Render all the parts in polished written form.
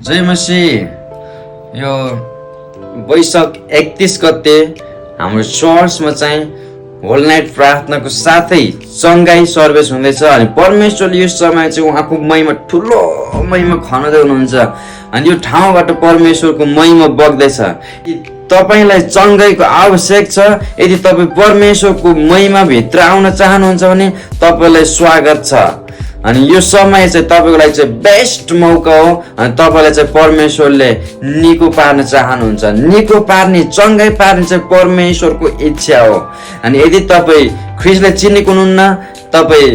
जय मसीह। यो वैशाख 31 गते हाम्रो चर्चमा चाहिँ होल नाइट प्रार्थनाको साथै चङ्गाई सर्भिस हुँदैछ अनि परमेश्वरले यो समय चाहिँ उहाँको महिमा ठुलो महिमा खनाउँदै हुनुहुन्छ अनि यो ठाउँबाट परमेश्वरको महिमा बग्दैछ। तपाईलाई चङ्गाईको आवश्यक छ। यदि तपाईँ परमेश्वरको महिमा भित्र आउन चाहनुहुन्छ भने तपाईँलाई स्वागत छ। अनि यो समय चाहिँ तपाईँको लागि चाहिँ बेस्ट मौका हो अनि तपाईँलाई चाहिँ परमेश्वरले निको पार्न चाहनुहुन्छ। निको पार्ने चङ्गाई पार्ने चाहिँ परमेश्वरको इच्छा हो। अनि यदि तपाईँ ख्रिस्टलाई चिनेको हुनुहुन्न, तपाईँ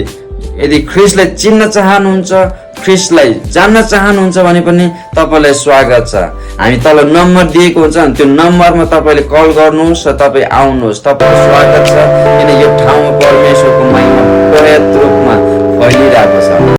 यदि ख्रिस्टलाई चिन्न चाहनुहुन्छ, ख्रिस्टलाई जान्न चाहनुहुन्छ भने पनि तपाईँलाई स्वागत छ। हामी तल नम्बर दिएको हुन्छ अनि त्यो नम्बरमा तपाईँले कल गर्नुहोस् र तपाईँ आउनुहोस्। तपाईँको स्वागत छ किन यो ठाउँमा परमेश्वरको महिमा पर्याप्त रूपमा फैलिरहेको छ।